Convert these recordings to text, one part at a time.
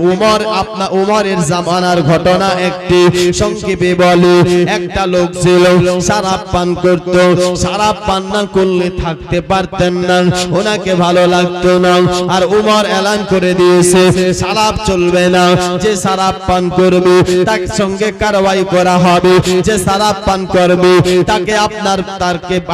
উমর আপনা উমরের জামানার ঘটনা একটি সংক্ষেপে বলে। একটা লোক ছিল শরাব পান করত, শরাব পান না করলে থাকতে পারতেন না, ওনাকে ভালো লাগতো না। আর উমর এলান করে দিয়েছে শরাব চলবে না, যে শরাব পান করবে তার সঙ্গে কারবাই করা হবে, যে শরাব পান করবে তাকে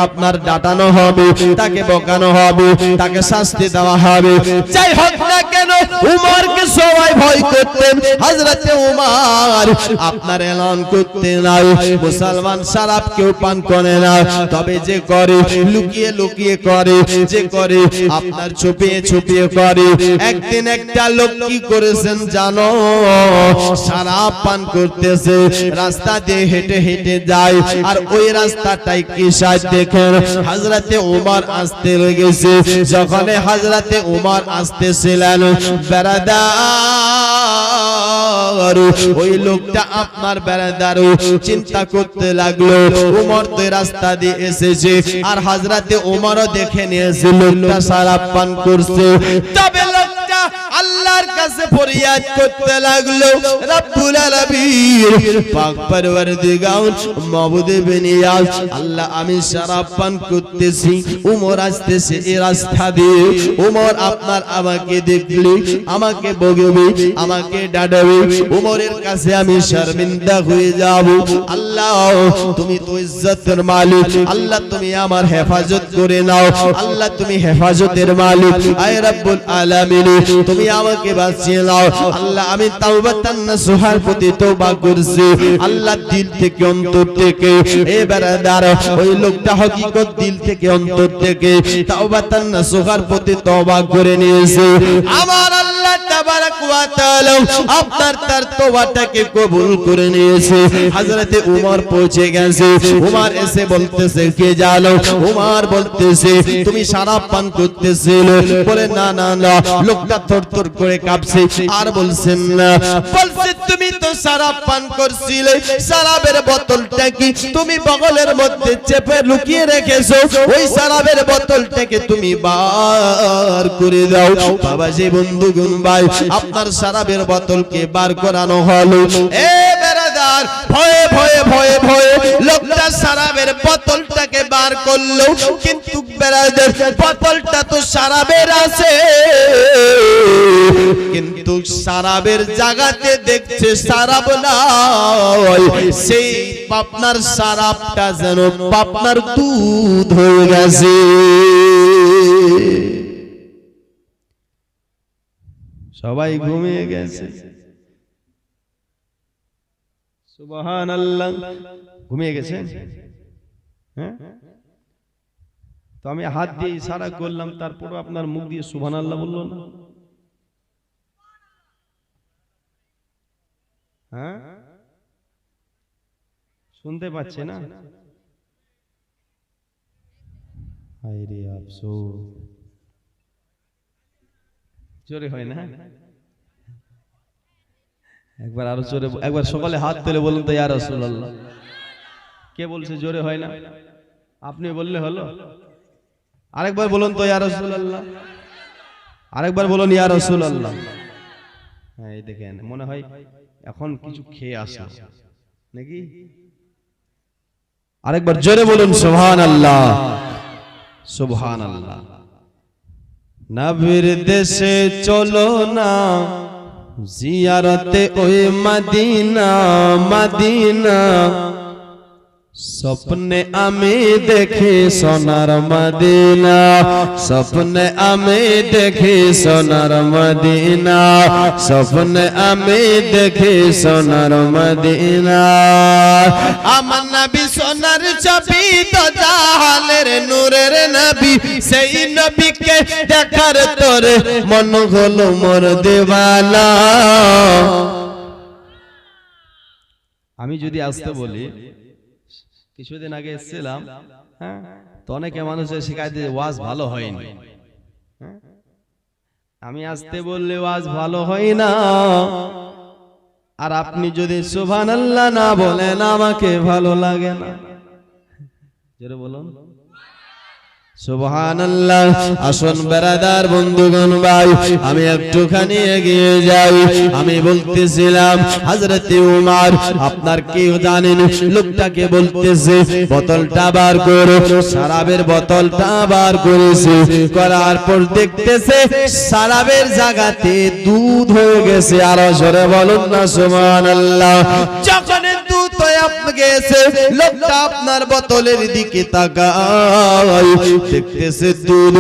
আপনার ডাটানো হবে, তাকে বকানো হবে, তাকে শাস্তি দেওয়া হবে। যাই হোক না কেন উমরকে সবাই ভয় করতেন। হযরতে উমর আপনার এলান করতে নাই মুসলমান শরাব কেউ পান করে না, তবে যে করে লুকিয়ে লুকিয়ে করে, যে করে আপনার ছুপিয়ে ছুপিয়ে করে। একদিন একটা লোক কি করেছেন জানো, শরাব পান করতেছে, রাস্তা দিয়ে হেঁটে হেঁটে যায়, আর ওই রাস্তাটাই কি সাজ দেখেন হযরতে উমর আসতে লেগেছে। যখন হযরতে উমর আসতেছিলেন বেরাদার, ওই লোকটা আপনার বেরাদার চিন্তা করতে লাগলো উমর তো রাস্তা দিয়ে এসেছে, আর হযরতে উমরও দেখে নিয়েছে লোকটা শরাব পান করছে। তবে লোকটা আল্লাহর কাছে ফরিয়াদ করতে লাগলো, রব্বুল আলামিন পাক পরওয়ারদিগার মাবুদে বেনিয়াজ আল্লাহ, আমি শরাব পান করতেছি, উমর আসতেছে এই রাস্তা দিয়ে, উমর আপনার আমাকে দেখলে আমাকে বকবে, আমাকে ডাঁটবে, উমরের কাছে আমি শর্মিন্দা হয়ে যাব। আল্লাহ তুমি তো ইজ্জতের মালিক, আল্লাহ তুমি আমার হেফাজত করে নাও, আল্লাহ তুমি হেফাজতের মালিক, আয় রব্বুল আলামিন তুমি আমাকে বাঁচিয়ে নাও। আল্লাহ আমি তাওবাতান নাসুহার প্রতি তওবা করছি, আল্লাহ দিল থেকে অন্তর থেকে। এ বেরাদার ওই লোকটা হকিকত দিল থেকে অন্তর থেকে তাওবাতান নাসুহার প্রতি তওবা করে নিয়েছে। আমার আল্লাহ তাবারক ওয়া তাআলা আপনার তার তওবাটাকে কবুল করে নিয়েছে। হযরতে উমর পৌঁছে গেছে, উমর এসে বলতেছে কে জানো, উমর বলতেছে তুমি শরাব পান করতেছিলে, বলে না না না, লোকটা থরথর করে কাঁপছে আর বলছেন না, বলছে তুমি তো শরাব পান করছিলে, শরাবের বোতলটা কি তুমি বগলের মধ্যে চেপে লুকিয়ে রেখেছো, ওই শরাবের বোতলটাকে তুমি বার করে দাও। বাবাজি বন্ধুগণ ভাই, আপনার শরাবের বোতলকে বার করানো হলো। এ বেরাদার ভয়ে ভয়ে ভয়ে ভয়ে লোকটা শরাবের বোতলটাকে বার করলো, কিন্তু বেরাদার বোতলটা তো শরাবের আছে, কিন্তু শরাবের জায়গাতে দেখছে শরাব নয়, সেই আপনার শরাবটা যেন আপনার দুধ হয়ে গেছে। সবাই ঘুমিয়ে গেছে। সুবহানাল্লাহ, ঘুমিয়ে গেছে। হ্যাঁ, তো আমি হাত দিয়ে ইশারা করলাম, তারপর আপনার মুখ দিয়ে সুবহানাল্লাহ বললো না। হ্যাঁ, শুনতে পাচ্ছে না? হায় রে আফসোস, জোরে হয় না? একবার আরো জোরে, একবার সকালে হাত তুলে বলুন তো ইয়া রাসূলুল্লাহ। কে বলছে জোরে হয় না? আপনি বললে হলো। আরেকবার বলুন তো ইয়া রাসূলুল্লাহ, আরেকবার বলুন ইয়া রাসূলুল্লাহ। হ্যাঁ, এই দেখেন মনে হয় এখন কিছু খেয়ে আসা নাকি? আরেকবার জোরে বলুন সুবহানাল্লাহ, সুবহানাল্লাহ। নবীর দেশে চলো না জিয়ারতে ওই মদিনা, মদিনা স্বপ্নে আমি দেখি সোনার মদিনা, স্বপ্নে আমি দেখি সোনার মদিনা, স্বপ্নে আমি দেখি সোনার মদিনা। আমার নবী সোনার ছবি তো জাহানের নূরের নবী, সেই নবীকে দেখার তোরে মন হলো মোর দেওয়ানা। আমি যদি আসতে বলি, কিছুদিন আগে এসেছিলাম, হ্যাঁ, তো অনেকে মানুষের শিকায়ত যে ওয়াজ ভালো হয়নি। আমি আসতে বললে ওয়াজ ভালো হয় না, আর আপনি যদি সুবহানাল্লাহ না বলেন আমাকে ভালো লাগে না। জোরে বলুন সুবহানাল্লাহ। আসুন বেরাদার বন্ধুগণ ভাই, আমি একটুখানি এগিয়ে যাই। আমি বলতেছিলাম হযরতে উমর, আপনার কি জানেন লোকটাকে বলতেছে বোতলটা বার করো, শরাবের বোতলটা বার করেছে, করার পর দেখতেছে শরাবের জায়গাতে দুধ হয়ে গেছে। আরো জোরে বলুন না সুবহানাল্লাহ। যখন দুধ হয়ে গেছে, লোকটা আপনার বোতলের দিকে তাকায়, দেখতেছে দুধ।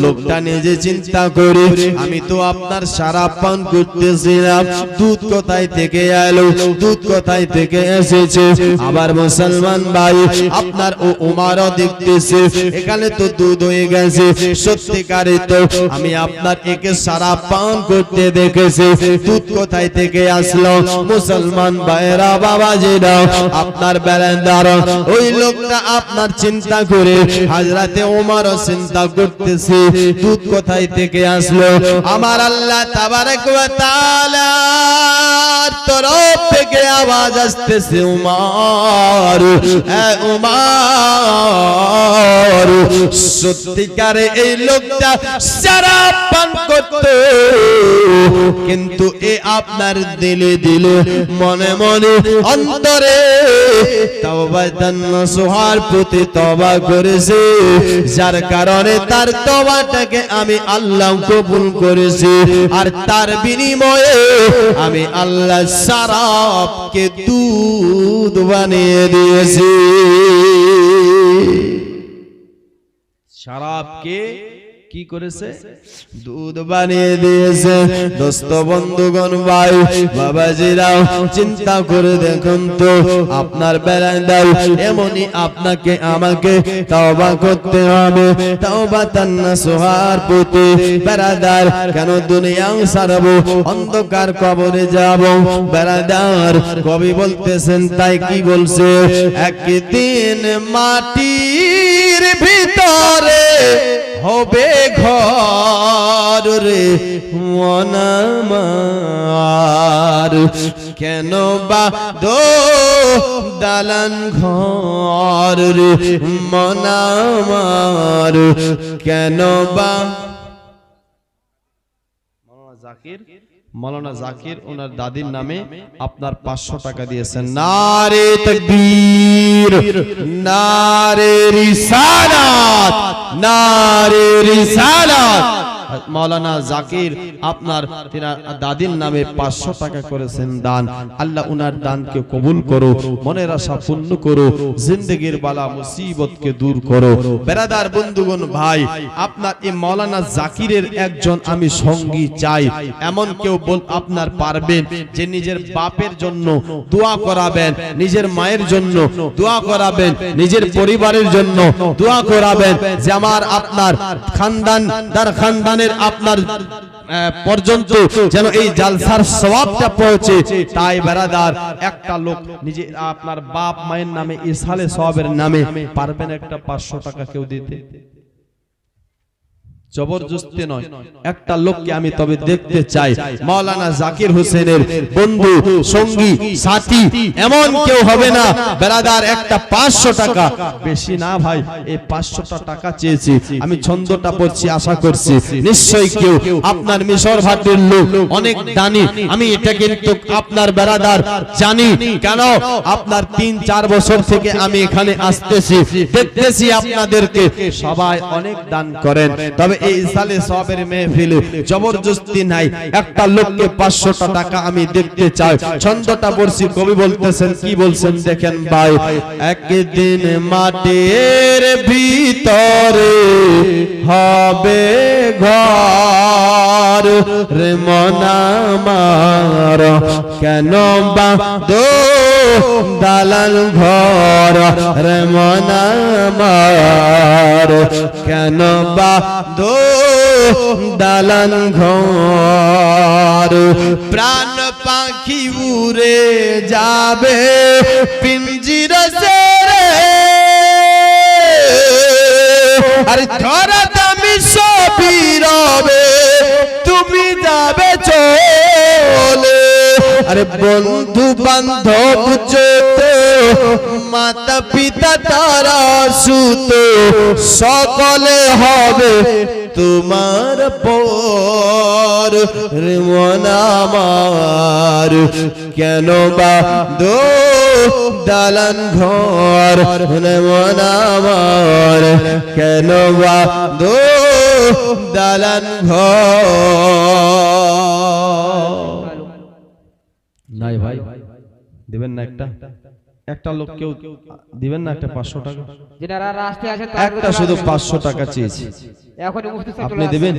লোকটা নিজে চিন্তা করে, আমি তো আপনার শরাব পান করতেছিলাম, দুধ কোথায় থেকে এলো, দুধ কোথায় থেকে এসেছে? আবার মুসলমান ভাই, আপনার ও উমারও দেখতেছে এখানে তো দুধ হয়ে গেছে, সত্যিকারে তো আমি আপনার একে শরাব পান করতে দেখেছি, দুধ কোথায় থেকে আসলো? মুসলমান ভাইরা বাবাজিরা, আপনার বেরেন্দার ওই লোকটা আপনার চিন্তা করে, হযরতে উমরও চিন্তা করতেছে দুধ কোথায় থেকে আসলো। আমার আল্লাহ তাবারক ওয়া তাআলার তরফ থেকে আওয়াজ আসতেছে, উমর, এ উমর, সত্যিকারে এই লোকটা শরাব পান করতে, কিন্তু এ আপনার দিলে দিলে মনে মনে অন্তরে তাওবাতান নসুহার প্রতি তওবা করেছে, যার কারণে তার তওবাটাকে আমি আল্লাহ কবুল করেছি, আর তার বিনিময়ে আমি আল্লাহ শরাবকে দুধ বানিয়ে দিয়েছি। শরাবকে কি করেছে? দুধ বানিয়ে দিয়েছে। দোস্ত বন্ধুগণ ভাই বাবাজিরা, চিন্তা করে দেখুন তো, আপনার বেলায় এমনই আপনাকে আমাকে তওবা করতে হবে, তাওবাতান নাসুহার প্রতি। বেরাদার, কেন দুনিয়া ছাড়বো, অন্ধকার কবরে যাব? বেরাদার, কবি বলতেছেন, তাই কি বলছে? একদিন মাটির ভিতরে হবে ঘর রে মন আমার, কেন বা দো দালান ঘর রে মন আমার, কেন বা। মাওলানা জাকির ওনার দাদির নামে আপনার 500 টাকা দিয়েছেন। নারে তাকবীর, নারে রিসালাত, নারে রিসালাত। মাওলানা জাকির আপনার দাদির নামে 500 টাকা করেছেন দান। আল্লাহ উনার দানকে কবুল করো, মনের আশা পূর্ণ করো, জিন্দেগির বালা মুসিবতকে দূর করো। বেরাদার বন্ধুগণ ভাই, আপনার এই মাওলানা জাকিরের একজন আমি সঙ্গী চাই, এমন কেউ আপনার পারবেন যে নিজের বাপের জন্য দোয়া করাবেন, নিজের মায়ের জন্য দোয়া করাবেন, নিজের পরিবারের জন্য দোয়া করাবেন, যে আমার আপনার খানদান দার খানদানের আপনার পর্যন্ত যেন এই জালসার সওয়াবটা পৌঁছে। তাই বেরাদার, একটা লোক নিজে আপনার বাপ মায়ের নামে ইসালে সওয়াবের নামে পারবেন একটা 500 টাকা কেউ দিতে? জবরদস্তি নয়, একটা লোককে আমি তবে দেখতে চাই। মাওলানা জাকির হোসেনের বন্ধু, সঙ্গী, সাথী এমন কেউ হবে না বেরাদার, একটা 500 টাকা, বেশি না ভাই, এই 500 টাকা চেয়েছি আমি, ছন্দটা পড়ছি, আশা করছি নিশ্চয়ই কেউ আপনার মিশর ভাটির লোক, অনেক দানি, আমি এটা কিন্তু আপনার বেরাদার জানি। কেন? আপনার 3-4 বছর থেকে আমি এখানে আসতেছি, দেখতেছি আপনাদেরকে সবাই অনেক দান করেন, তবে এই সালে সবের মেহফিলে জবরদস্তি নাই, একটা লোককে 500 টাকা আমি দেখতে চাই। ছন্দটা পড়ছি, কবি বলতেছেন, কি বলছেন দেখেন ভাই। একদিন মাটির ভিতরে হবে ঘর রে মন আমার, কেন বা দো দালাল ঘর রে মন আমার, কেন বা দো দালান ঘর। প্রাণ পাখি উড়ে যাবে পিঞ্জিরা ছেড়ে, আর ধরা দামি সবই রবে, তুমি যাবে চলে। আরে বন্ধু বান্ধব যত মাতা পিতা তারা সুত সকলে হবে তোমার পর রে মন আমার কেন বা দো দালান ঘর রে মন আমার কেন বা দো দালান ঘর নাই ভাই দিবেন না একটা লোক কেউ দিবেন না একটা 500 টাকা যারা রাস্তায় আছেন একটা শুধু 500 টাকা চেয়েছি এখন মুফতি সাহেব আপনি দিবেন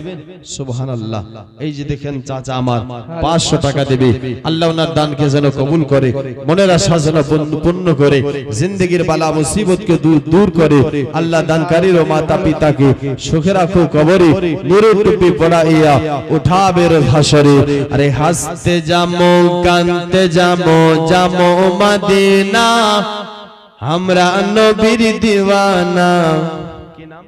সুবহানাল্লাহ এই যে দেখেন চাচা আমার 500 টাকা দেবে আল্লাহ ওনার দানকে যেন কবুল করে মনের আশা যেন পূর্ণ করে জিন্দেগীর বালা মুসিবতকে দূর করে আল্লাহ দানকারীর ও মাতা পিতাকে সুখে রাখো কবরে নূরের টুপি পড়াইয়া উঠাবে হাসরে আরে হাসতে যামো কানতে যামো যামো মদিনা আমরা নবীর দিওয়ানা কি নাম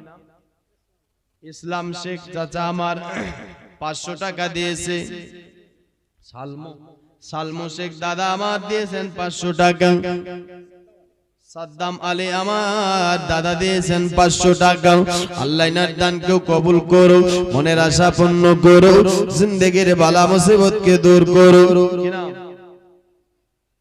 ইসলাম শেখ চাচা আমার 500 টাকা দিয়েছে সালমো শেখ দাদা আমার দিয়েছেন 500 টাকা সাদ্দাম আলী আমার দাদা দিয়েছেন 500 টাকা আল্লাহ ইনার দানকেও কবুল করো মনের আশা পূর্ণ করো জিন্দেগীর বালা মুসিবতকে দূর করো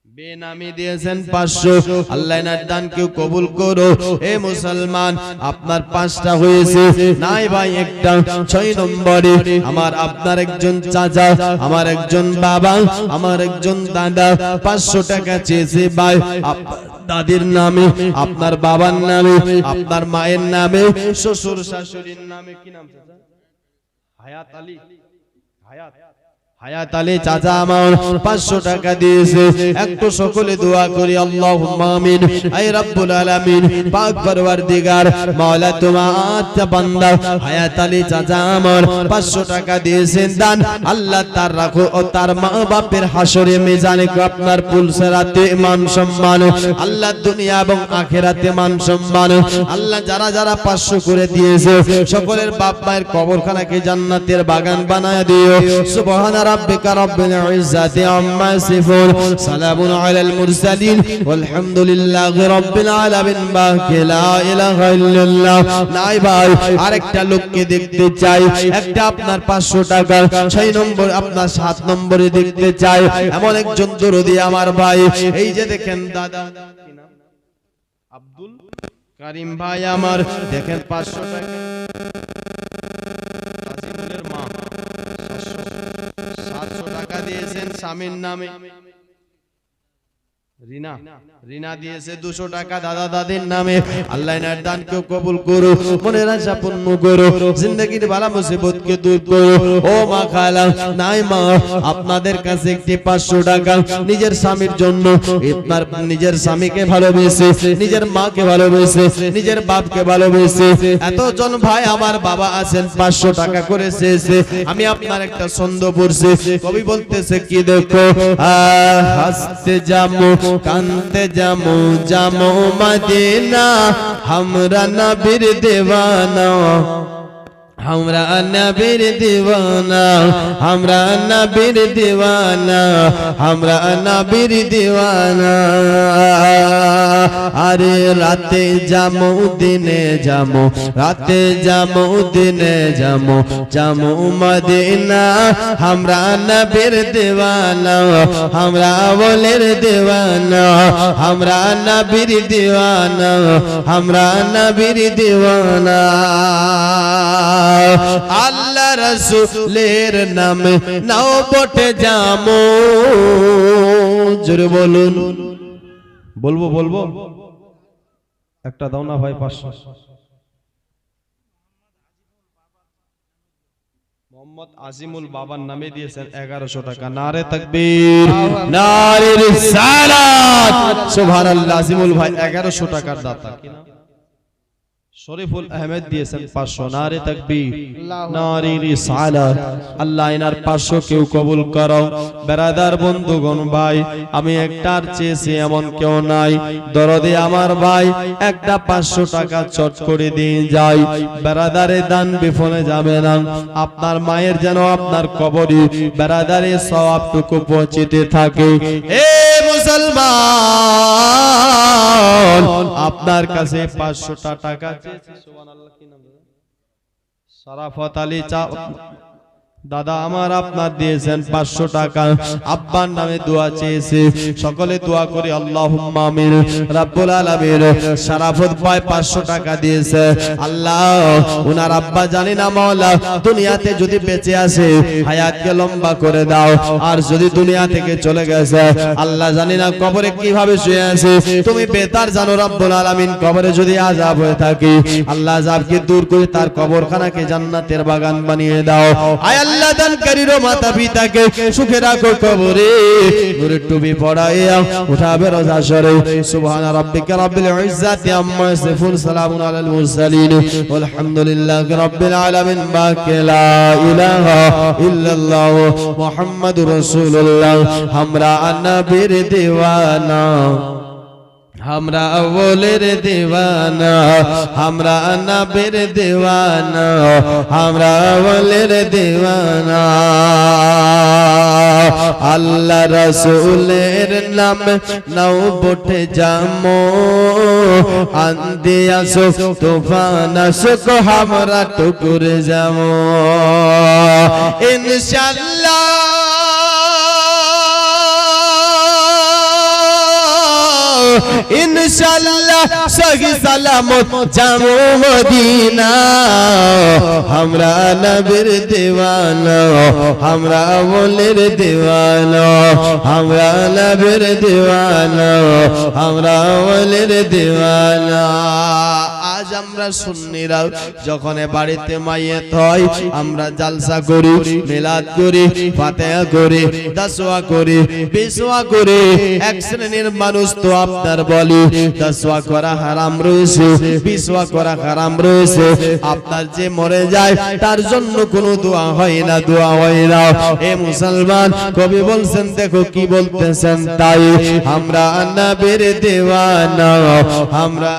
বেনামি দিয়েছেন 500 আল্লাহ ইনার দানকেও কবুল করো এ মুসলমান আপনার 5টা হয়েছে নাই ভাই একটা 6 নম্বরে আমার আপনার একজন চাচা আমার একজন বাবা আমার একজন দাদা 500 টাকা চেয়েছে ভাই দাদির নামে আপনার বাবার নামে আপনার মায়ের নামে শ্বশুর শাশুড়ির নামে কি নাম চাচা হায়াত আলী হায়াত আলী চাচা আমার 500 টাকা দিয়েছে একটু সকলে দোয়া করি আল্লাহুম্মা আমিন আয় রব্বুল আলামিন পাক পরওয়ারদিগার মাওলা তোমার বান্দা হায়াত আলী চাচা আমার 500 টাকা দিয়েছেন দান আল্লাহ তার রাখো ও তার মা বাপের হাসরে মিজানে আপনার পুলসরাতে মান সম্মান আল্লাহ দুনিয়া এবং আখিরাতে মান সম্মান আল্লাহ যারা যারা 500 করে দিয়েছে সকলের বাপ মায়ের কবরখানাকে জান্নাতের বাগান বানায় দিও সুবহান ربك رب العزة عما يصفون سلام على المرسلين والحمد لله رب العالمين باقي لا إله إلا الله নাই ভাই আরেকটা লোককে দেখতে চাই একটা আপনার 500 টাকা 6 নম্বর আপনার 7 নম্বরে দেখতে চাই এমন একজন দরদি আমার ভাই এই যে দেখেন দাদা কি নাম আব্দুল কারিম ভাই আমার দেখেন 500 টাকা আজিমুলের মা 700 টাকা দিয়েছেন স্বামীর নামে রিনা দিয়েছে 200 টাকা দাদা দাদির নামে আল্লাহ ইনার দানকেও কবুল করো মনের আশা পূর্ণ করো জিন্দেগীর বালা মুসিবতকে দূর করো ও মা খালা নাই মা আপনাদের কাছে একটি 500 টাকা নিজের স্বামীর জন্য আপনার নিজের স্বামীকে ভালোবেসে নিজের মাকে ভালোবেসে নিজের বাপকে ভালোবেসে এতজন ভাই আমার বাবা আছেন 500 টাকা করে চেয়েছে আমি আপনার একটা ছন্দ পড়ছি কবি বলতেছে কি দেখো হাসতে যামো কানতে যামো যামো মদিনা আমরা নবীর দিওয়ানা हमरा नबीर दीवाना हमरा नबीर दीवाना हमरा नबीर दीवाना अरे राते जामो दिने जामो राते जामो दिने जामो जामो मदीना हमरा नबीर दीवाना हमरा बोलेर दीवाना हमरा नबीर दीवाना हमरा नबीर दीवाना আল্লাহ রাসূলের নামে নাও বটে যামো জোরে বলুন বলবো একটা দাও না ভাই 500 মোহাম্মদ আজিমুল বাবার নামে দিয়েছেন 1100 টাকা নারে তাকবীর নারে রিসালাত সুবহানাল্লাহ আজিমুল ভাই 1100 টাকার দাতা কি না শরীফুল আহমেদ দিয়েছেন 500 নারে তাকবীর নারে রিসালাত আল্লাহ এনার 500 কেউ কবুল করো বেরাদার বন্ধুগণ ভাই আমি একটার চেয়েছি এমন কেউ নাই দরদে আমার ভাই একটা 500 টাকা চট করে দিয়ে যাই বেরাদারে দান বিফলে যাবে না আপনার মায়ের যেন আপনার কবরে বেরাদারে সওয়াবটুকু পৌঁছতে থাকে এ মুসলমান আপনার কাছে 500 টাকা সুবহানাল্লাহ কি নাম শরাফত আলী চা দাদা আমার আপনার দিয়েছেন 500 টাকা আব্বার নামে দোয়া চেয়েছে সকলে দোয়া করি আল্লাহুম্মা আমিন রব্বুল আলামিন শরাফত ভাই 500 টাকা দিয়েছে আল্লাহ ওনার আব্বা জানি না মাওলা দুনিয়াতে যদি বেঁচে আছে হায়াতকে লম্বা করে দাও আর যদি দুনিয়া থেকে চলে গেছে আল্লাহ জানি না কবরে কিভাবে শুয়ে আছে তুমি বেতার জানো রব্বুল আলামিন কবরে যদি আযাব হয়ে থাকে আল্লাহ আযাবকে দূর করে তার কবরখানাকে জান্নাতের বাগান বানিয়ে দাও আল্লাহ দানকারীর মাতা পিতাকে সুখে রাখো কবরে নূরের টুপি পড়াইয়া উঠাবে রোজা সরে সুবহান রাব্বিকা রাব্বিল ইজ্জাতি আম্মা ইয়াসিফুন সালামুন আলাল মুরসালিন ওয়ালহামদুলিল্লাহি রাব্বিল আলামিন বাকি লা ইলাহা ইল্লাল্লাহ মুহাম্মাদুর রাসূলুল্লাহ আমরা নবীর দিওয়ানা हमरा अव्वलेर दीवाना हमरा नबीर दीवाना हमरा अव्वलेर दीवाना अल्लाह रसूलेर नाम नाउ बोटे जामो आंधिया सो तूफान सो हमरा टुकुर जामो इंशाअल्लाह इंशाअल्लाह सही सलामत जामो मदीना हमरा नबीर दीवाना हमरा वलिर दीवाना हमरा नबीर दीवाना हमरा वलिर दीवाना আজ আমরা সুন্নিরা যখন বাড়িতে মাইয়াত হয় আমরা জালসা করি মিলাদ করি ফাতিহা করি দাসওয়া করি বিসওয়া করি এক শ্রেণীর মানুষ তো আপনার বলি দাসওয়া করা হারাম রয়েছে বিসওয়া করা হারাম রয়েছে আপনার যে মরে যায় তার জন্য কোনো দোয়া হয় না দোয়া হয় না এ মুসলমান কবি বলছেন দেখো কি বলতেছেন তাই আমরা নবীর দিওয়ানা আমরা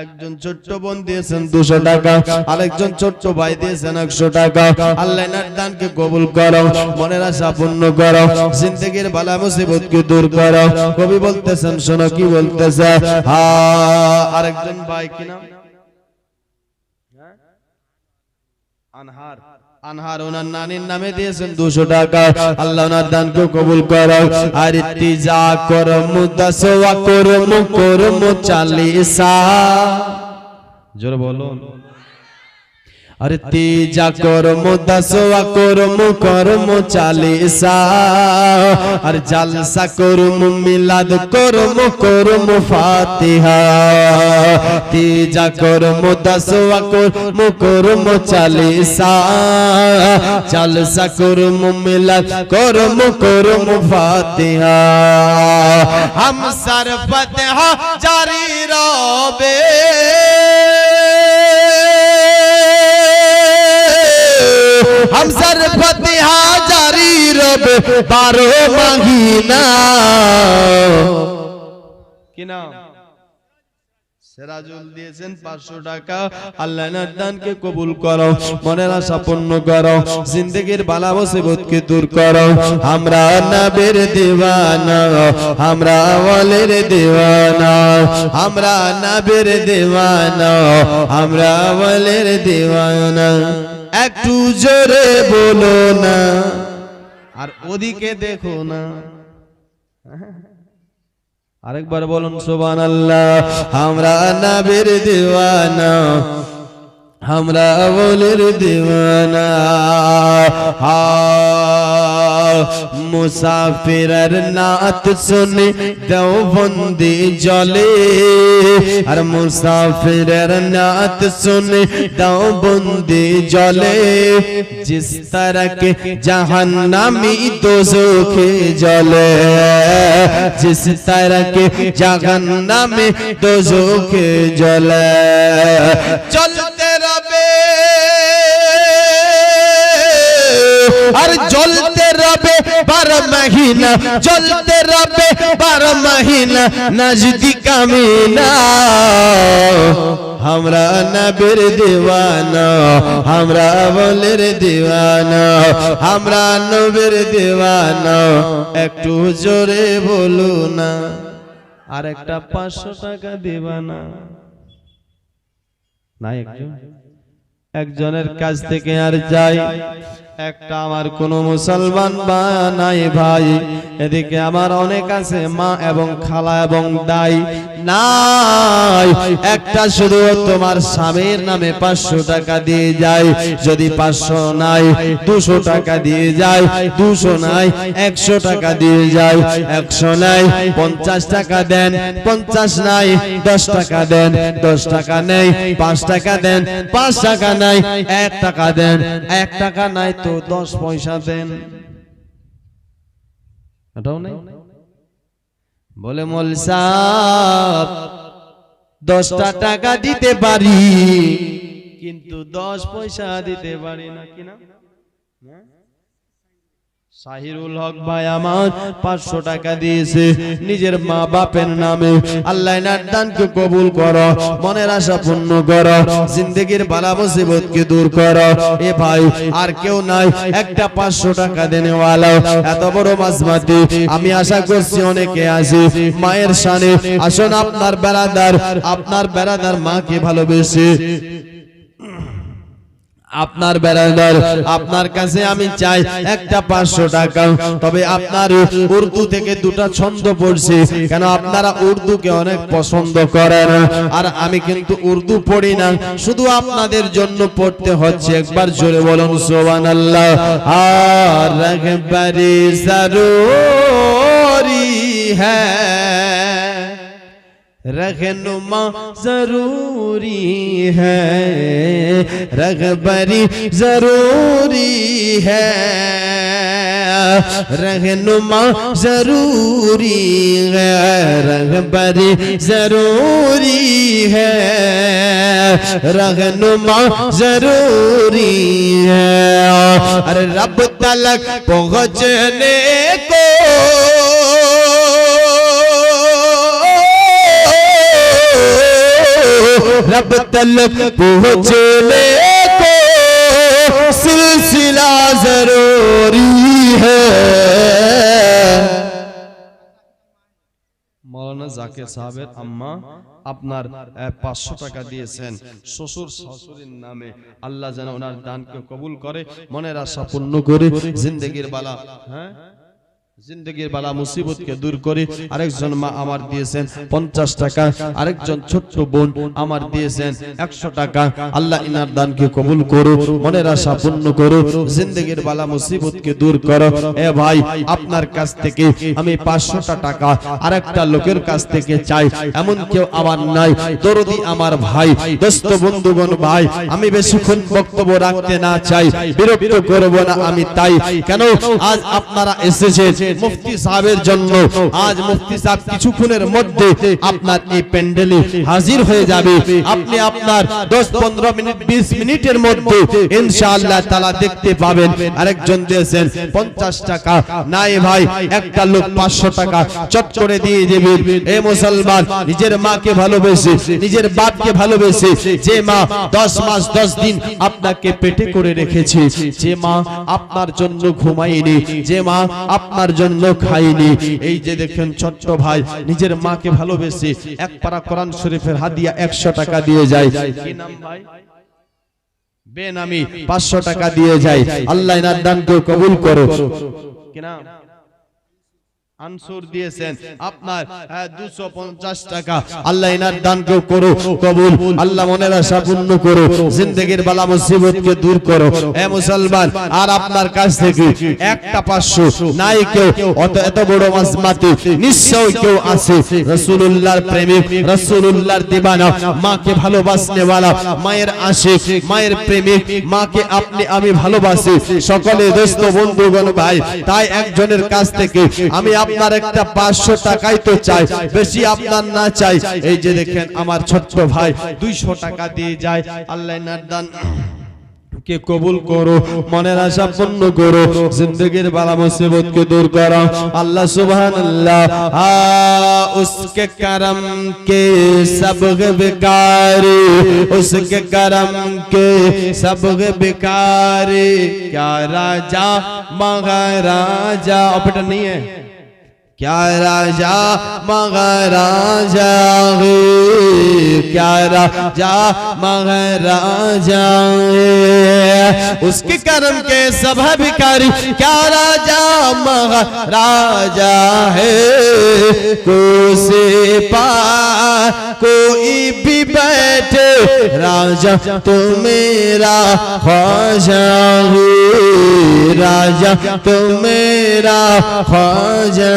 একজন ছোট্ট বোন দিয়েছেন 200 টাকা আরেকজন ছোট্ট ভাই দিয়েছেন 100 টাকা আল্লাহ এনার দানকে কবুল করো মনের আশা পূর্ণ করো জিন্দেগীর বালা মুসিবতকে দূর করো কবি বলতেছেন শোনো কি বলতেছে আরেকজন ভাই কি নাম আনহার আনহার ওনার নানির নামে দিয়েছেন 200 টাকা আল্লাহ ওনার দানকে কবুল করো আর ইত্তিজা করো মুদাসওয়া করো চালিসা জোরে বলো अरे तीजा करमो दसवा करमो चालीसा अरे जलसा करमो मिलाद करमो फातिहा तीजा करमो दसवा करमो चालीसा जलसा करमो मिलाद करमो फातिहा हम सर फतिहा जारी रबे हम सर फतिहा जारी रबे 12 महीना কি নাম সিরাজুল দিয়েছেন 500 টাকা আল্লাহ এনার দানকে কবুল করো মনের আশা পূর্ণ করো জিন্দেগীর বালা মুসিবতকে দূর করো আমরা নবীর দিওয়ানা আমরা ওয়ালির দিওয়ানা আমরা নবীর দিওয়ানা আমরা ওয়ালির দিওয়ানা একটু জোরে বলো না আর ওদিকে দেখো না আরেকবার বলুন সুবহানাল্লাহ আমরা নবীর দিওয়ানা আমরা ওলির দিওয়ানা মুসাফিরের নাত শুনে দেওবন্দি জলে আর মুসাফিরের नात सुने देवबंदी जले जिस तरह के जहन्नमी दोज़खे जले जिस तरह के जहन्नमी दोज़खे जले चलते रबे और जलते रबे 12 महीना जलते रबे 12 महीना नजदीक मीना हमरा नबीर दीवाना हमरा बोलेर दीवाना हमरा नबीर दीवाना একটু জোরে বলো না আর একটা 500 টাকা দিবা না নাই একজনের কাছ থেকে আর যাই একটা আমার কোন মুসলমান নাই ভাই এদিকে আমার অনেক আছে মা এবং খালা এবং দাই নাই একটা শুধু তোমার স্বামীর নামে 500 টাকা দিয়ে যায় যদি 500 নাই 200 টাকা দিয়ে যায় 200 নাই 100 টাকা দিয়ে যায় 100 নাই 50 টাকা দেন 50 নাই 10 টাকা দেন 10 টাকা নেই 5 টাকা দেন 5 টাকা নাই 1 টাকা দেন 1 টাকা নাই তো 10 পয়সা দেন এটাও নাই বলে মোল সাহেব 10 টাকা দিতে পারি কিন্তু 10 পয়সা দিতে পারি না কিনা সাহিরুল হক ভাই আমার 500 টাকা দিয়েছে নিজের মা বাপের নামে আল্লাহ এনার দানকে কবুল করো মনের আশা পূর্ণ করো জিন্দেগীর বালা মুসিবতকে দূর করো এ ভাই আর কেউ নাই একটা 500 টাকা দেনেওয়ালা এত বড় মাঝমাতি আমি আশা করছি অনেকে আছে মায়ের শানে আসুন আপনার বেরাদার মাকে ভালোবেসে আপনার বেরাদার আপনার কাছে আমি চাই একটা 500 টাকা তবে আপনার উর্দু থেকে দুটো ছন্দ পড়ছি কেন আপনারা উর্দুকে অনেক পছন্দ করেন আর আমি কিন্তু উর্দু পড়ি না শুধু আপনাদের জন্য পড়তে হচ্ছে একবার জোরে বলুন সুবহানাল্লাহ আর রাগবারি জরুরি হ্যায় रहनुमा जरूरी है रहबरी जरूरी है रहनुमा जरूरी है रहबरी जरूरी है रहनुमा जरूरी है अरे रब तलक पहुँचने को रब तलक पहुँचने को सिलसिला जरूरी है मौलाना जाकिर साहबेर अम्मा আপনার 500 টাকা দিয়েছেন শ্বশুর শাশুড়ির নামে আল্লাহ যেন ওনার দানকে কবুল করে মনের আশা পূর্ণ করে জিন্দেগীর বালা জিন্দেগীর বালা মুসিবতকে দূর করে আরেকজন মা আমার দিয়েছেন 50 টাকা আরেকজন ছোট বোন আমার দিয়েছেন 100 টাকা আল্লাহ ইনার দানকে কবুল করো মনের আশা পূর্ণ করো জিন্দেগীর বালা মুসিবতকে দূর করো এ ভাই আপনার কাছ থেকে আমি 500 টাকা আরেকটা লোকের কাছ থেকে চাই এমন কেউ আমার নাই দরদি আমার ভাই দোস্ত বন্ধুগণ ভাই আমি বেশিক্ষণ বক্তব্য রাখতে না চাই বিরক্ত করব না আমি তাই কেন আজ আপনারা এসেছেন মুফতি সাহেবের জন্য আজ মুফতি সাহেব কিছুক্ষণের মধ্যে আপনার এই প্যান্ডেলে হাজির হয়ে যাবে আপনি আপনার 10-15 মিনিট 20 মিনিটের মধ্যে ইনশাআল্লাহ তাআলা দেখতে পাবেন আরেকজন দিয়েছেন 50 টাকা নাই ভাই একটা লোক 500 টাকা চট করে দিয়ে দেবে এই মুসলমান নিজের মাকে ভালোবেসে নিজের বাপকে ভালোবেসে যে মা 10 মাস 10 দিন আপনাকে পেটে করে রেখেছে যে মা আপনার জন্য ঘুমায়নি যে মা আপনার জন্য খায়নি এই যে দেখেন ছোট ভাই নিজের মাকে ভালোবেসে এক পারা কোরআন শরীফের হাদিয়া 100 টাকা দিয়ে যায় কি নাম ভাই বেনামি 500 টাকা দিয়ে যায় আল্লাহ ইনার দানকে কবুল করো কি নাম আনসুর দিয়েছেন আপনার 250 টাকা আল্লাহ ইনার দানকে করো কবুল আল্লাহ মনের আশা পূর্ণ করো জিন্দেগীর বালা মুসিবতকে দূর করো হে মুসলমান আর আপনার কাছ থেকে একটা 500 নাই কেউ এত বড় মাসমাতি নিশ্চয় কেউ আছে রাসূলুল্লাহর প্রেমিক রাসূলুল্লাহর দিওয়ানা মাকে ভালোবাসনে वाला মায়ের আশিক মায়ের প্রেমিক মাকে আপনি আমি ভালোবাসি সকলে দোস্ত বন্ধুগণ ভাই তাই একজনের কাছ থেকে আমি আপনার একটা 500 টাকাই তো চাই বেশি আপনার না চাই এই যে দেখেন আমার ছোট্ট ভাই 200 টাকা দিয়ে যায় আল্লাহ নার দান के कबूल करो मनेर आशा पूर्ण करो जिंदगीर बाला मुसीबत के दूर करो अल्लाह सुभान अल्लाह उसके करम के सब बेकारी उसके करम के सब बेकारी क्या राजा महाराजा बेटा नहीं है क्या राजा महाराजा क्या राजा महाराजा उसके कर्म के सब भिखारी क्या राजा महाराजा है कोई भी बैठे राजा तो मेरा ख्वाजा है राजा तो मेरा ख्वाजा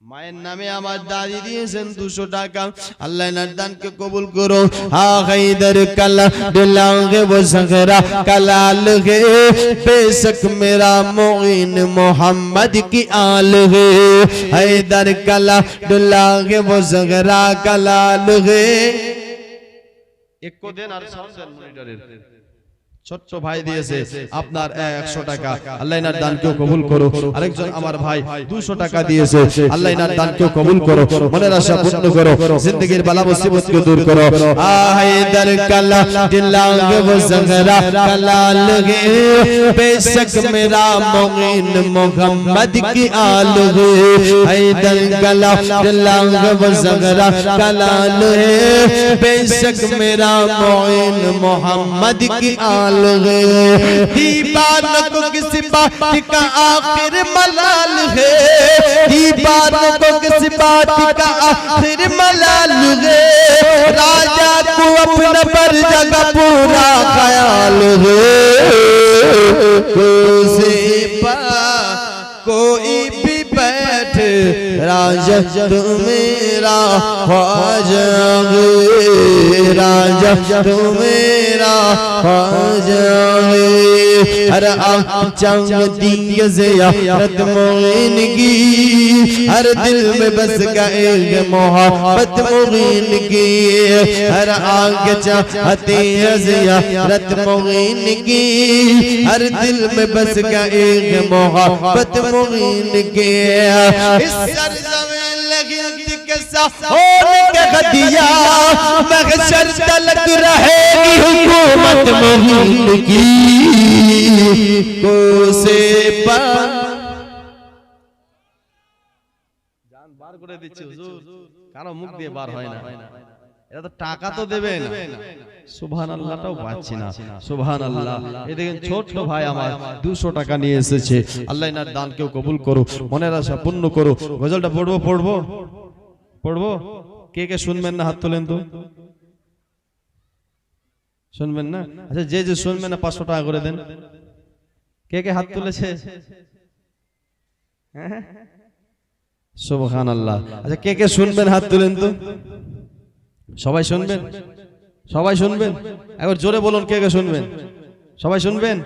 মায়ের নামে আমার দাদি দিয়েছেন 200 টাকা আল্লাহ নার দানকে কবুল করো হা গাইদার কালা দিলাঙ্গে वो सगरा कलाल है बेशक मेरा मोइन मोहम्मद की आल है हैदर कला दिलांगे वो सगरा कलाल है एक को देन আর সাউন্ড মনিটরের ছোট্ট ভাই দিয়েছে আপনার 100 টাকা আল্লাহ ইনার দানকে কবুল করো আরেকজন আমার ভাই 200 টাকা দিয়েছে আল্লাহ ইনার দানকে কবুল করো মনের আশা পূর্ণ করো জিন্দেগীর বালা মুসিবতকে দূর করো হায়দার কালা দিলাঙ্গে वो सगरा कलाल है बेशक मेरा मोइन मोहम्मद की आल है हैदर कला दिलांगे वो सगरा कलाल है बेशक मेरा मोइन मोहम्मद की आल दीवान को किसी बात का आखिर मलाल है दीवान को किसी बात का आखिर मलाल है राजा को अपना पर जगह पूरा ख्याल है कोई भी बैठ राजा तो मेरा ख्वाजा है राजा तो मेरा ख्वाजा है हर चंग दिया ज़ियारत मोइन की हर दिल में बस गए मोहब्बत मोइन की हर आग चाहते ज़ियारत मोइन की हर दिल में बस गए मोहब्बत मोइन की इस सरज़मीन लगी के साथ होने के खदिया महशर तलक रहेगी हुकूमत मोइन की कोसे पर जान बार করে দিচ্ছি হুজুর কারো মুখ দিয়ে বার হয় না এটা তো টাকা তো দেবে না সুবহানাল্লাহটাও পাচ্ছি না সুবহানাল্লাহ এই দেখেন ছোট ভাই আমার 200 টাকা নিয়ে এসেছে আল্লাহ ইনার দানকেও কবুল করো মনের আশা পূর্ণ করো গজলটা পড়বো কে কে শুনবেন না হাত তোলেন তো শুনবেন না আচ্ছা যে শুনবেন না 500 টাকা করে দেন কে কে হাত তুলেছে সুবহানাল্লাহ আচ্ছা কে কে শুনবেন হাত তুলেন তো সবাই শুনবেন একবার জোরে বলুন কে কে শুনবেন সবাই শুনবেন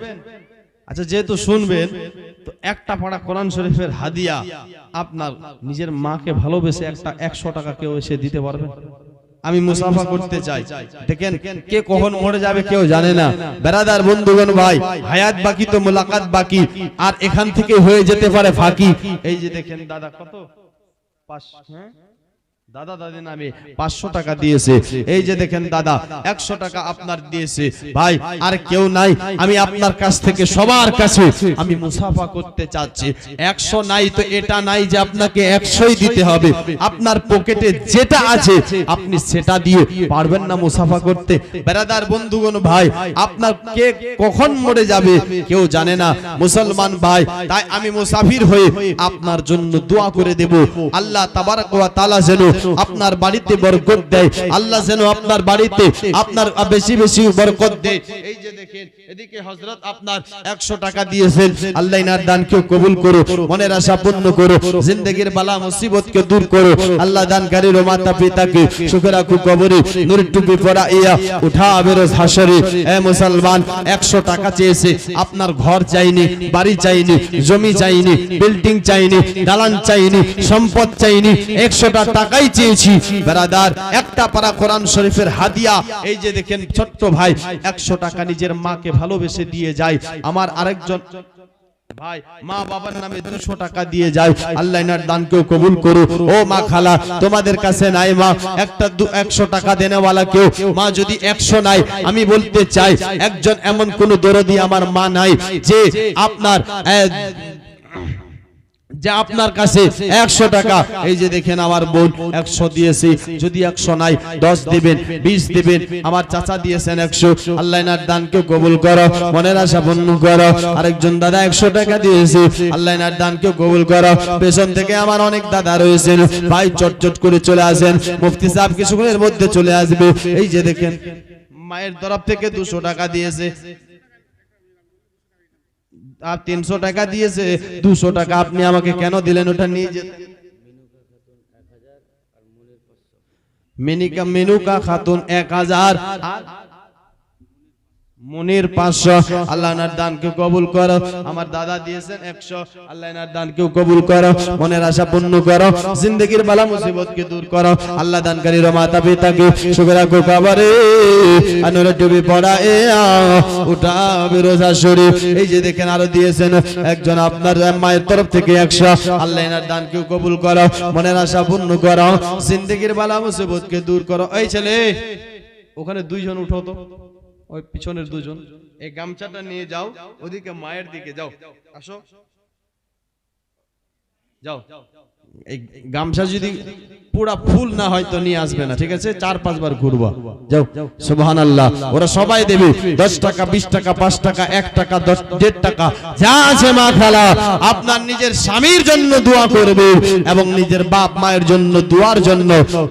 আচ্ছা যেহেতু শুনবেন তো একটা পারা কোরআন শরীফের হাদিয়া আপনার নিজের মাকে ভালোবেসে একটা 100 টাকা কেউ এসে দিতে পারবে আমি মুসাফা করতে চাই দেখেন কে কখন মরে যাবে কেউ জানে না বেরাদার বন্ধুগণ ভাই হায়াত বাকি তো মুলাকাত বাকি আর এখান থেকে হয়ে যেতে পারে ফাঁকি এই যে দেখেন দাদা কত 5 দাদা দাদি নামে 500 টাকা দিয়েছে। এই যে দেখেন দাদা 100 টাকা আপনার দিয়েছে। ভাই আর কেউ নাই, আমি আপনার কাছ থেকে সবার কাছে আমি মুসাফা করতে চাচ্ছি। 100 নাই তো এটা নাই যে আপনাকে 100ই দিতে হবে। আপনার পকেটে যেটা আছে আপনি সেটা দিয়ে পারবেন না মুসাফা করতে? ব্রাদার বন্ধুগণ ভাই, আপনার কে কখন মরে যাবে কেউ জানে না মুসলমান ভাই। তাই আমি মুসাফির হয়ে আপনার জন্য দোয়া করে দেব, আল্লাহ তাবারক ওয়া তাআলা যেন আপনার বাড়িতে বরকত দেয়, আল্লাহ যেন আপনার বাড়িতে আপনার বেশি বেশি বরকত দেয়। এই যে দেখেন এদিকে হযরত আপনার 100 টাকা দিয়েছেন, আল্লাহ ইনার দানকে কবুল করো, মনের আশা পূর্ণ করো, জিন্দেগীর বালা মুসিবতকে দূর করো। আল্লাহ দানকারীর মাতা পিতাকে সুখে রাখো, কবরে নূরের টুপি পরাইয়া উঠাবে রোজ হাশরে। এ মুসলমান 100 টাকা চেয়েছে, আপনার ঘর চাইনি, বাড়ি চাইনি, জমি চাইনি, বিল্ডিং চাইনি, দালান চাইনি, সম্পদ চাইনি, 100টা টাকাই চেয়েছি। ব্রাদার একটা পারা কোরআন শরীফের হাদিয়া। এই যে দেখেন ছোট্ট ভাই 100 টাকা নিজের মাকে ভালোবেসে দিয়ে যায়। আমার আরেকজন ভাই মা বাবার নামে 200 টাকা দিয়ে যায়, আল্লাহ ইনার দানকেও কবুল করো। ও মা খালা তোমাদের কাছে নাই মা একটা 100 টাকা দেনেওয়ালা কেউ? মা যদি 100 নাই, আমি বলতে চাই একজন এমন কোন দরদি আমার মা নাই যে আপনার আপনার কাছে 100 টাকা। এই যে দেখেন আমার বোন 100 দিয়েছে, যদি 100 নাই 10 দিবেন, 20 দিবেন। আমার চাচা দিয়েছেন 100, আল্লাহ ইনার দানকে কবুল করো, মনের আশা পূর্ণ করো। আরেকজন দাদা 100 টাকা দিয়েছে, আল্লাহ ইনার দানকে কবুল করো। পেছন থেকে আমার অনেক দাদা রয়েছেন, ভাই চটচট করে চলে আসেন, মুফতি সাহেব কিছুক্ষণের মধ্যে চলে আসবে। এই যে দেখেন মায়ের তরফ থেকে 200 টাকা দিয়েছে, আর 300 টাকা দিয়েছে। 200 টাকা আপনি আমাকে কেন দিলেন? ওটা নিয়ে যেতে। মেনুকা খাতুন 1000 আর মনির 500, আল্লাহ ইনার দানকে কবুল করো। আমার দাদা দিয়েছেন 100, আল্লাহ ইনার দানকেও কবুল করো, মনের আশা পূর্ণ করো, জিন্দেগীর বালা মুসিবতকে দূর করো। আল্লাহ দানকারীর মাতা পিতাকে সুখে রাখো, কবরে আনুরে টুপি পড়ায়ে উঠাবে রোজ হাশরে। এই যে দেখেন আরো দিয়েছেন একজন আপনার মায়ের তরফ থেকে 100, আল্লাহ ইনার দানকেও কবুল করো, মনের আশা পূর্ণ করো, জিন্দেগীর বালা মুসিবতকে দূর করো। এই ছেলে ওখানে 2 জন উঠো তো, ওই পিছনের 2 জন, এই গামছাটা নিয়ে যাও, ওদিকে মায়ের দিকে যাও, আসো যাও। এই গামছা যদি পুরা ফুল না হয় তো নিয়ে আসবে না, ঠিক আছে? 4-5 বার ঘুরবা, যাও। সুবহানাল্লাহ। ওরা সবাই দেবে 10 টাকা, 20 টাকা, 5 টাকা, 1 টাকা, 1.5 টাকা, যা আছে মা খালা আপনার নিজের স্বামীর জন্য দোয়া করবে এবং নিজের বাপ মায়ের জন্য দোয়ার জন্য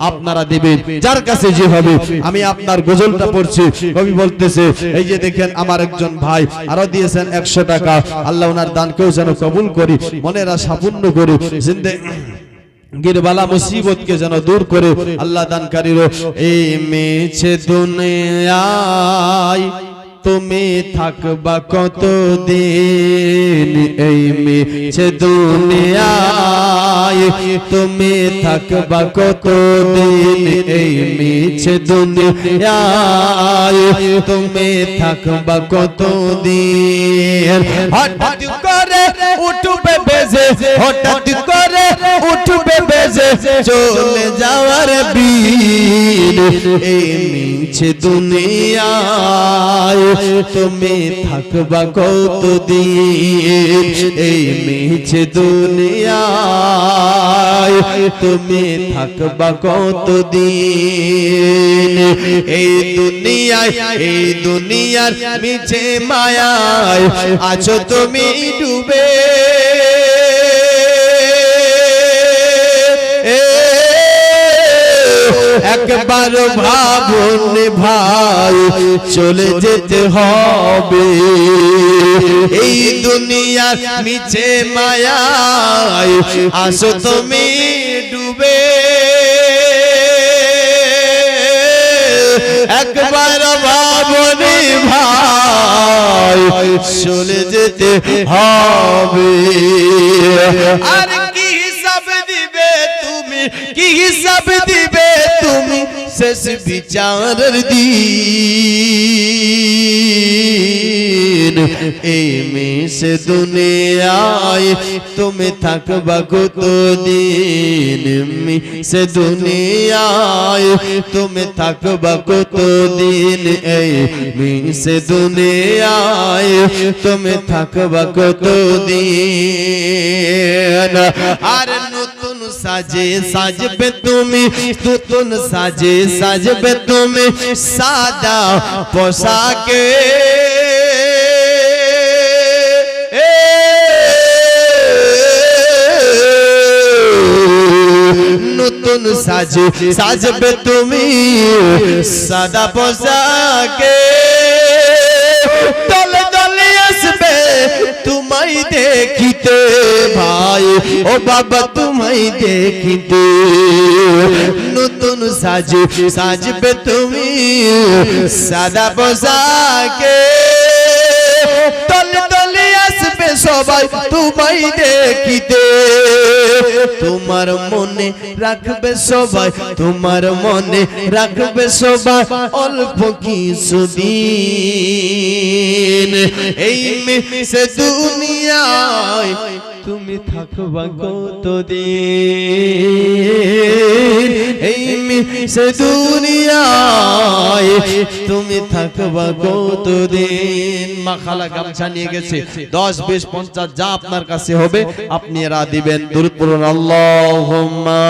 আপনারা দেবেন, যার কাছে যে হবে। আমি আপনার গজলটা পড়ছি, কবি বলতেছে, এই যে দেখেন আমার একজন ভাই আরো দিয়েছেন 100 টাকা, আল্লাহ ওনার দানকেও যেন কবুল করি, মনের আশা পূর্ণ করি, গিরবালা মুসিবতকে যেন দূর করে আল্লাহ দানকারীর। এই মেছে দুনিয়ায় তুমি থাকবা কতদিন, এই মেছে দুনিয়ায় তুমি থাকবা কতদিন, এই মেছে দুনিয়ায় তুমি থাকবা কতদিন। হঠাৎ করে উঠবে বেজে, হঠাৎ করে উঠবে বেজে চলে যাওয়ার দিন, এই মিছে দুনিয়ায় তুমি থাকবা কতদিন, এই মিছে দুনিয়ায় তুমি থাকবা কতদিন। এই দুনিয়ায়, এই দুনিয়ার মিছে মায়ায় আছো তুমি ডুবে, একবার ভাবুন ভাই চলে যেতে হবে, এই দুনিয়ার মিছে মায়ায় আসো তুমি ডুবে, একবার ভাবুন ভাই চলে যেতে হবে। আর কি হিসাব দিবে তুমি, কি হিসাব দিবে তুমি শেষ বিচারের দিন এই মিশে দুনিয়ায় তুমি থাকবা কতদিন মিশে দুনিয়ায় তুমি থাকবা কতদিন এই মিশে দুনিয়ায় তুমি থাকবা কতদিন আর নতুন সাজে সাজবে তুমি নতুন সাজে সাজবে তুমি সাদা পোশাকে নতুন সাজে সাজবে তুমি সাদা পোশাকে দলে দলে আসবে তোমায় দেখিতে ভাই ও বাবা তোমায় দেখিতে নতুন সাজে সাজবে তুমি সাদা পোশাকে দলে দলে আসবে সবাই তোমায় দেখিতে তোমার মনে রাখবে সবাই তোমার মনে রাখবে সবাই অল্প কিছুদিন এই মিশে দুনিয়ায় তুমি থাকবা কতদিন এই মিশে দুনিয়ায় তুমি থাকবা কতদিন মা খালা গামছা নিয়ে গেছে 10 20 50 যা আপনার কাছে হবে আপনি এরা দিবেন দরুদ পড়ুন আল্লাহুম্মা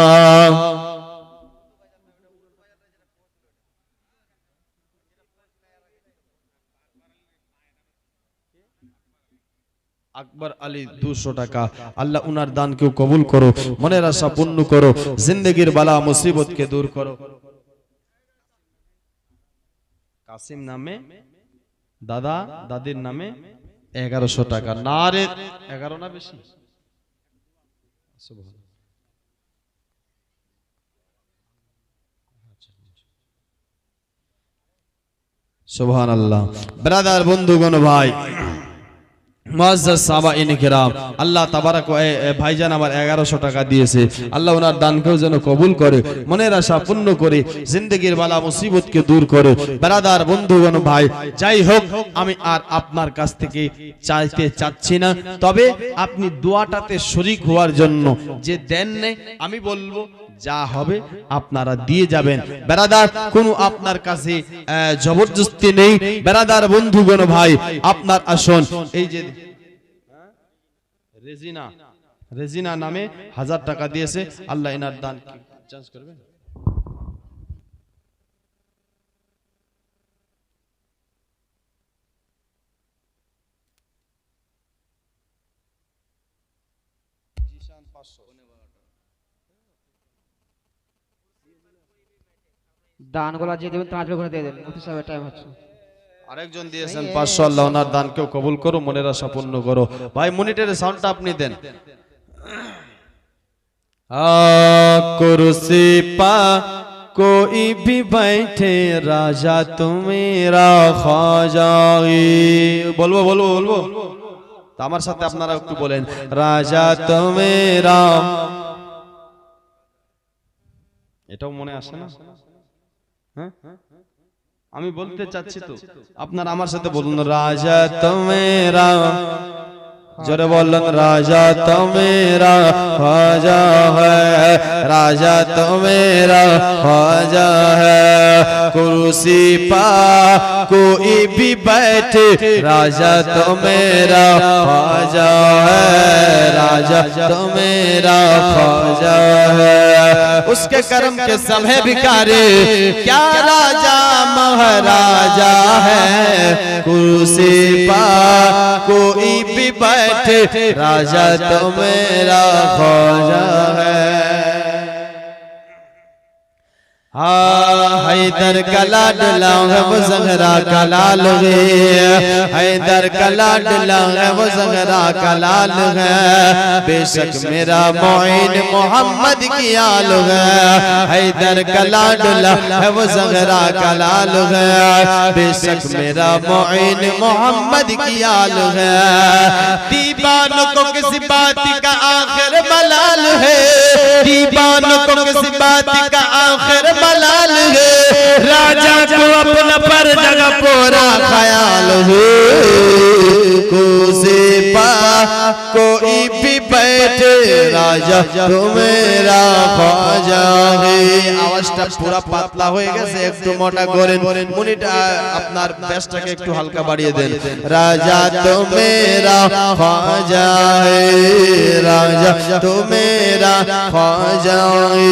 আকবর আলী 200 টাকা আল্লাহ উনার দান কেউ কবুল করো মনের আশা পূর্ণ করো জিন্দেগীর বালা মুসিবত কে দূর করো কাসিম নামে দাদা দাদির নামে 1100 টাকা না রে 11 না বেশি সুবহানাল্লাহ ব্রাদার বন্ধুগণ ভাই মুআজ্জাজ সাহাবায়ে কিরাম আল্লাহ তাবারাক ভাইজান আমার 1100 টাকা দিয়েছে আল্লাহ ওনার দানকেও যেন কবুল করে মনের আশা পূর্ণ করে জিন্দেগীর বালা মুসিবতকে দূর করে ব্রাদার বন্ধুগণ ভাই যাই হোক আমি আর আপনার কাছ থেকে চাইতে চাচ্ছি না তবে আপনি দোয়াটাতে শরীক হওয়ার জন্য যে দেন নেই আমি বলবো যা হবে আপনারা দিয়ে যাবেন ব্রাদার কোনো আপনার কাছে জবরদস্তি নেই ব্রাদার বন্ধুগণ ভাই আপনার আসন এই যে রেজিনা নামে 1000 টাকা দিয়েছে আল্লাহ এনার দান চেঞ্জ করবে জিশান 500 দানগুলো যে দেবেন তাজবে করে দিয়ে দেন মুফতি সাহেবের টাইম হচ্ছে আরেকজন দিয়েছেন 500 আল্লাহ ওনার দানকেও কবুল করো মনের আশা পূর্ণ করো ভাই মনিটরের সাউন্ডটা আপনি দেন कुर्सी पा कोई भी बैठे राजा तू मेरा ख्वाजा बोलबो बोलबो बोलबो तो আমার সাথে আপনারা একটু বলেন রাজা তু মেরা এটাও মনে আসে না হ্যাঁ আমি বলতে চাচ্ছি তো আপনারা আমার সাথে বলুন রাজা তু মেরা जोरे बोलन राजा तो मेरा ख्वाजा है राजा तो मेरा ख्वाजा है कुर्सी पा कोई भी बैठे राजा तो मेरा ख्वाजा है राजा तो मेरा ख्वाजा है उसके कर्म के समय भिखारी क्या राजा महाराजा है कुर्सी पा कोई भी बैठे राजा तो मेरा ख्वाजा है हैदर कला डला है वो ज़हरा कलाल है हैदर कला डला है वो ज़हरा कलाल है बेशक मेरा मोइन मोहम्मद की आल है हैदर कला डला है वो ज़हरा कलाल है बेशक मेरा मोइन मोहम्मद की आल है दीवानों को किसी बात का आखिर मलाल है दीवानों को किसी बात का आखिर मलाल है पूरा ख्याल है कुर्सी पर कोई भी बैठे राजा तो मेरा ख्वाजा है। আওয়াজটা পুরা পাতলা হয়ে গেছে, একটু মোটা করেন। মুনিটা আপনার বেসটাকে একটু হালকা বাড়িয়ে দেন। রাজা তো মেরা ख्वाजा है, राजा तो मेरा ख्वाजा है।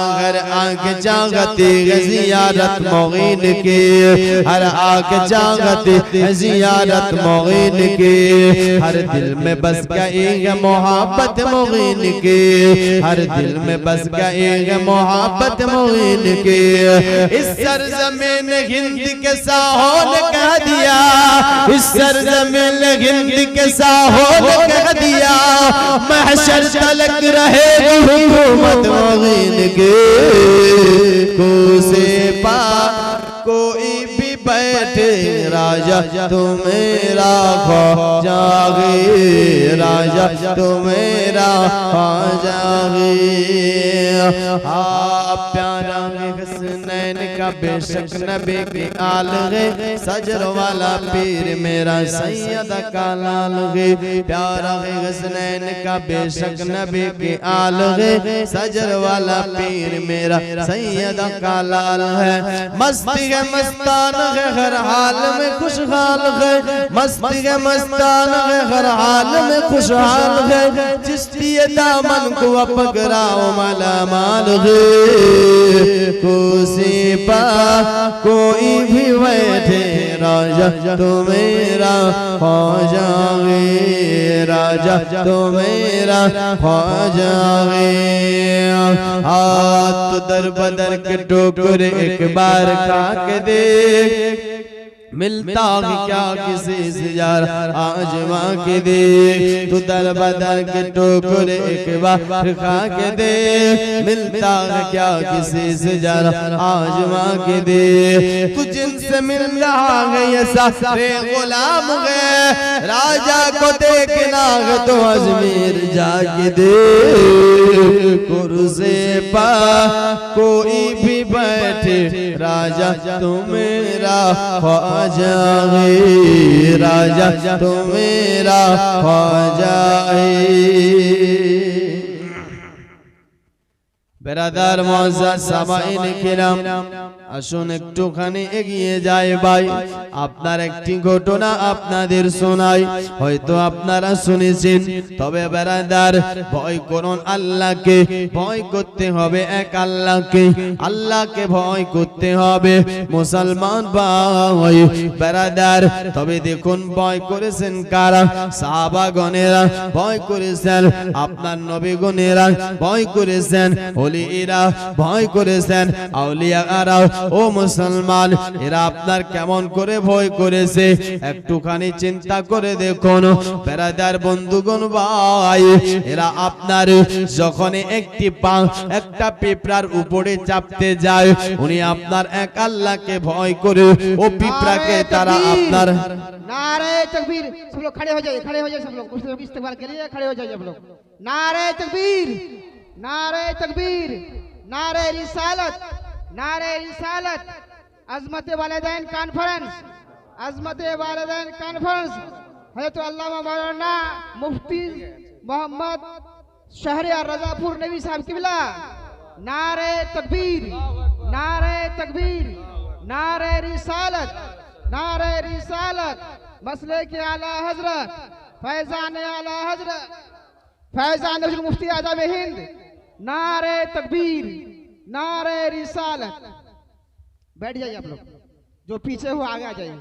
अगर आंख चाहती है जियारत मोगिन की, हर आंख चाहती है जियारत मोगिन की, हर दिल में बस गई है मोहब्बत मोगिन की, हर दिल में बस गई है मोहब्बत मोगिन की। इस सरजमीन हिंद के साहों ने कह दिया, इस सरजमीन हिंद के साहों ने कह दिया, महशर तलक रहेगी हुकूमत मोगिन की। कुर्सी पर कोई भी बैठे राजा तो मेरा ख्वाजा है, राजा तो मेरा ख्वाजा है। प्यारा हसनैन का बेशक नबी की आल है, सजर वाला पीर मेरा सैयद का लाल है। प्यारा हसनैन का बेशक नबी की आल है, सजर वाला पीर मेरा सैयद का लाल है। मस्ती है मस्तान है हर हाल में खुशहाल है, मस्ती है मस्तान है हर हाल में खुशहाल है। चिश्ती दामन को पकड़ाओ मालामाल है। कुर्सी पर कोई भी बैठे राजा तो मेरा ख्वाजा है, राजा तो मेरा ख्वाजा है। हाथ दर बदर के टोकरे एक बार खा के देख, मिलता है क्या किसी से यार आजमा के दे। तू दर बदर के टोकरे एक बार खा के दे, मिलता है क्या किसी से यार आजमा के दे। तू जिनसे मिल रहा है ये सारे गुलाम है, राजा को देखना है तो अजमेर जाके दे। कुर्सी पर कोई भी बैठे राजा तू मेरा ख्वाजा है, राजा तो मेरा ख्वाजा है। बेरादार मुअज़्ज़ज़ सामाईन किराम, আসুন একটুখানি এগিয়ে যাই ভাই। আপনার একটি ঘটনা আপনাদের শোনাই, হয়তো আপনারা শুনেছেন, তবে বেরাদার ভয় করুন আল্লাহকে, ভয় করতে হবে এক আল্লাহকে, আল্লাহকে ভয় করতে হবে মুসলমান ভাই বেরাদার। তবে দেখুন ভয় করেছেন কারা? সাহাবাগণেরা ভয় করেছেন, আপনার নবীগণেরা ভয় করেছেন, ওলিরা ভয় করেছেন, আউলিয়ারা। ও মুসলমান, এরা আপনার কেমন করে ভয় করেছে একটুখানি চিন্তা করে দেখুন বেরাদার বন্ধুগণ ভাই। এরা আপনার যখন একটি পা একটা পিঁপড়ার উপরে চাপতে যায়, উনি আপনার এক আল্লাহকে ভয় করে ও পিঁপড়াকে তারা আপনার नारे तकबीर। सब लोग खड़े हो जाइए, खड़े हो जाइए सब लोग, कुछ लोग इस्तेमाल के लिए खड़े हो जाइए सब लोग। नारे तकबीर, नारे तकबीर, नारे रिसालत, नारे रिसालत। अज़मत वालिदैन कॉन्फ्रेंस, अज़मत वालिदैन कॉन्फ्रेंस, हज़रत अल्लामा मौलाना मुफ्ती मोहम्मद शहरियार रज़ापुर नबी साहब किबला। नारे तकबीर, नारे तकबीर, नारे रिसालत, नारे रिसालत। मसले के आला हजरत फैजान आला हजरत फैजान मुफ्ती आज़म हिंद। नारे तकबीर, नारे रिसालत। बैठ जाइए आप लोग, जो पीछे हो आगे आ जाइए।